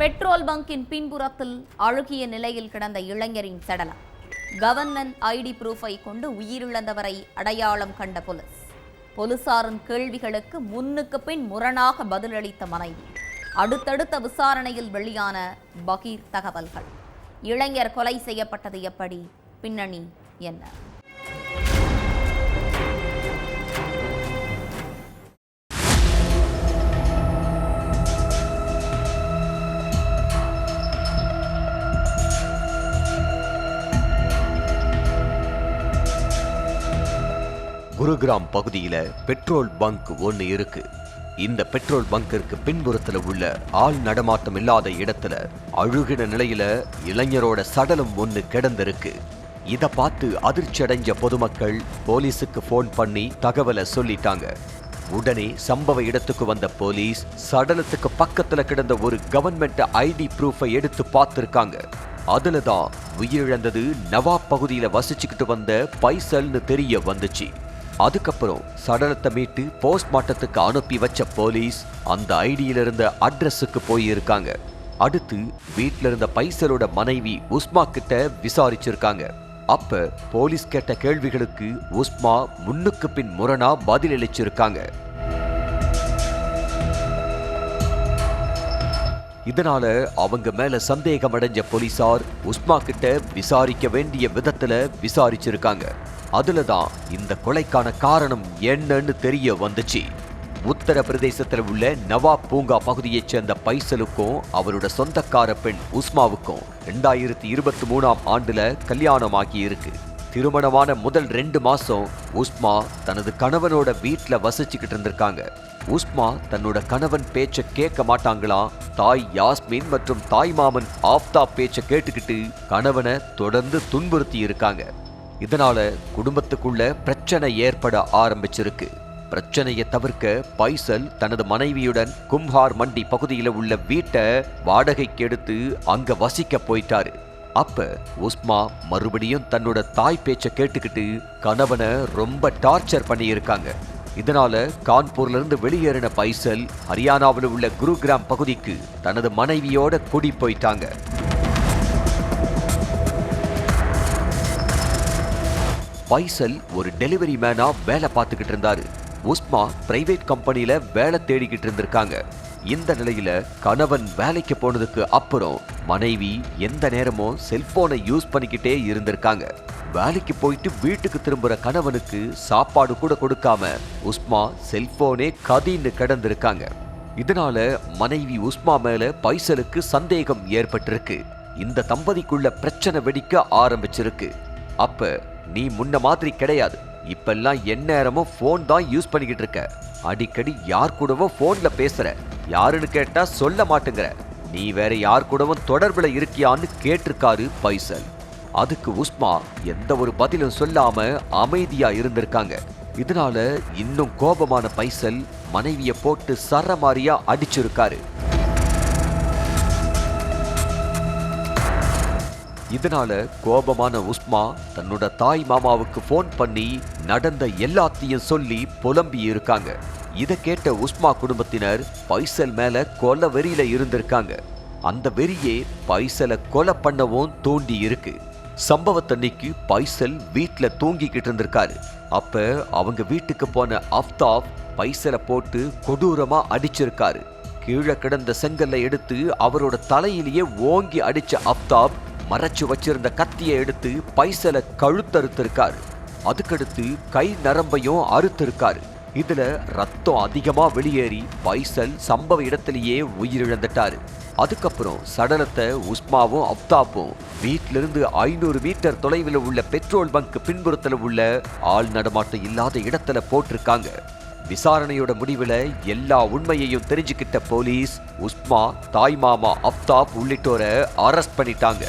Petrol பங்கின் பின்புறத்தில் அழுகிய நிலையில் கிடந்த இளைஞரின் சடலம். கவர்மெண்ட் ஐடி ப்ரூஃபை கொண்டு உயிரிழந்தவரை அடையாளம் கண்ட போலீசாரின் கேள்விகளுக்கு முன்னுக்கு பின் முரணாக பதிலளித்த மனைவி. அடுத்தடுத்த விசாரணையில் வெளியான பகீர் தகவல்கள். இளைஞர் கொலை செய்யப்பட்டது எப்படி? பின்னணி என்ன? குருகிராம் பகுதியில பெட்ரோல் பங்க் ஒன்று இருக்கு. இந்த பெட்ரோல் பங்கிற்கு பின்புறத்துல உள்ள ஆள் நடமாட்டம் இல்லாத இடத்துல அழுகின நிலையில இளைஞரோட சடலம் ஒன்று கிடந்திருக்கு. இத பார்த்து அதிர்ச்சி அடைஞ்ச பொதுமக்கள் போலீஸுக்கு போன் பண்ணி தகவலை சொல்லிட்டாங்க. உடனே சம்பவ இடத்துக்கு வந்த போலீஸ் சடலத்துக்கு பக்கத்துல கிடந்த ஒரு கவர்மெண்ட் ஐடி ப்ரூஃபை எடுத்து பார்த்திருக்காங்க. அதுலதான் உயிரிழந்தது நவாப் பகுதியில வசிச்சுக்கிட்டு வந்த பைசல்னு தெரிய வந்துச்சு. அதுக்கப்புறம் சடலத்தை மீட்டு போஸ்ட்மார்ட்டத்துக்கு அனுப்பி வச்ச போலீஸ் அந்த ஐடியில இருந்த அட்ரஸுக்கு போயிருக்காங்க. அடுத்து வீட்டில இருந்த பைசலோட மனைவி உஸ்மா கிட்ட விசாரிச்சிருக்காங்க. அப்ப போலீஸ் கேட்ட கேள்விகளுக்கு உஸ்மா முன்னுக்கு பின் முரணா பதிலளிச்சிருக்காங்க. இதனால அவங்க மேல சந்தேகம் அடைஞ்ச போலீசார் உஸ்மா கிட்ட விசாரிக்க வேண்டிய விதத்துல விசாரிச்சிருக்காங்க. அதுலதான் இந்த கொலைக்கான காரணம் என்னன்னு தெரிய வந்துச்சு. உத்தரப்பிரதேசத்தில் உள்ள நவாப் பூங்கா பகுதியைச் சேர்ந்த பைசலுக்கும் அவரோட சொந்தக்கார பெண் உஸ்மாவுக்கும் 2023ஆம் ஆண்டுல கல்யாணமாகி இருக்கு. திருமணமான முதல் 2 மாசம் உஸ்மா தனது கணவனோட வீட்டுல வசிச்சுக்கிட்டு இருந்திருக்காங்க. உஸ்மா தன்னோட கணவன் பேச்ச கேட்க மாட்டாங்களாம். தாய் யாஸ்மின் மற்றும் தாய் மாமன் ஆஃப்தாப் பேச்ச கேட்டுக்கிட்டு கணவனை தொடர்ந்து துன்புறுத்தி இருக்காங்க. இதனால குடும்பத்துக்குள்ள பிரச்சனை ஏற்பட ஆரம்பிச்சிருக்கு. பிரச்சனையை தவிர்க்க பைசல் தனது மனைவியுடன் கும்ஹார் மண்டி பகுதியில் உள்ள வீட்டை வாடகைக்கு எடுத்து அங்க வசிக்க போயிட்டாரு. அப்ப உஸ்மா மறுபடியும் தன்னோட தாய் பேச்ச கேட்டுக்கிட்டு கணவனை ரொம்ப டார்ச்சர் பண்ணி இருக்காங்க. இதனால கான்பூர்ல இருந்து வெளியேறின பைசல் ஹரியானாவில் உள்ள குருகிராம் பகுதிக்கு தனது மனைவியோட குடி போயிட்டாங்க. பைசல் ஒரு டெலிவரி மேனா வேலை பார்த்துக்கிட்டு இருந்தாரு. உஸ்மா பிரைவேட் கம்பெனில வேலை தேடிக்கிட்டு இருந்திருக்காங்க. இந்த நிலையில கணவன் வேலைக்கு போனதுக்கு அப்புறம் மனைவி எந்த நேரமும் செல்போனை யூஸ் பண்ணிக்கிட்டே இருந்திருக்காங்க. வேலைக்கு போயிட்டு வீட்டுக்கு திரும்புற கணவனுக்கு சாப்பாடு கூட கொடுக்காம உஸ்மா செல்போனே கதின்னு கிடந்திருக்காங்க. இதனால மனைவி உஸ்மா மேல பைசலுக்கு சந்தேகம் ஏற்பட்டிருக்கு. இந்த தம்பதிக்குள்ள பிரச்சனை வெடிக்க ஆரம்பிச்சிருக்கு. அப்ப நீ முன்ன மாதிரி கிடையாது, இப்பெல்லாம் எந்நேரமும் போன் தான் யூஸ் பண்ணிக்கிட்டு இருக்க, அடிக்கடி யார் கூடவோ போன்ல பேசுற, யாருன்னு கேட்டா சொல்ல மாட்டேங்கிற, நீ வேற யார் கூடவும் தொடர்புல இருக்கியான்னு கேட்டிருக்காரு பைசல். அதுக்கு உஸ்மா எந்த ஒரு பதிலும் சொல்லாம அமைதியா இருந்திருக்காங்க. இதனால இன்னும் கோபமான பைசல் மனைவிய போட்டு சரமாரியா அடிச்சிருக்காரு. இதனால கோபமான உஸ்மா தன்னோட தாய் மாமாவுக்கு போன் பண்ணி நடந்த எல்லாத்தையும் சொல்லி புலம்பி இருக்காங்க. இதை கேட்ட உஸ்மா குடும்பத்தினர் பைசல் மேல கொலை வெறியில இருந்திருக்காங்க. அந்த வெறியே பைசலை கொலை பண்ணவும் தூண்டி இருக்கு. சம்பவத்தன்னைக்கு பைசல் வீட்டுல தூங்கிக்கிட்டு இருந்திருக்காரு. அப்ப அவங்க வீட்டுக்கு போன ஆஃப்தாப் பைசலை போட்டு கொடூரமா அடிச்சிருக்காரு. கீழே கிடந்த செங்கல்லை எடுத்து அவரோட தலையிலேயே ஓங்கி அடிச்ச ஆஃப்தாப் மறைச்சு வச்சிருந்த கத்தியை எடுத்து பைசலை கழுத்தறுத்திருக்காரு. அதுக்கடுத்து கை நரம்பையும் அறுத்திருக்காரு. இதுல ரத்தம் அதிகமா வெளியேறி பைசல் சம்பவ இடத்திலேயே உயிரிழந்துட்டாரு. அதுக்கப்புறம் சடலத்தை உஸ்மாவும் அப்தாப்பும் வீட்டிலிருந்து 500 மீட்டர் தொலைவில் உள்ள பெட்ரோல் பங்க் பின்புறத்தில் உள்ள ஆள் நடமாட்டம் இல்லாத இடத்துல போட்டிருக்காங்க. விசாரணையோட முடிவுல எல்லா உண்மையையும் தெரிஞ்சுக்கிட்ட போலீஸ் உஸ்மா, தாய் மாமா அப்தாப் உள்ளிட்டோரை அரெஸ்ட் பண்ணிட்டாங்க.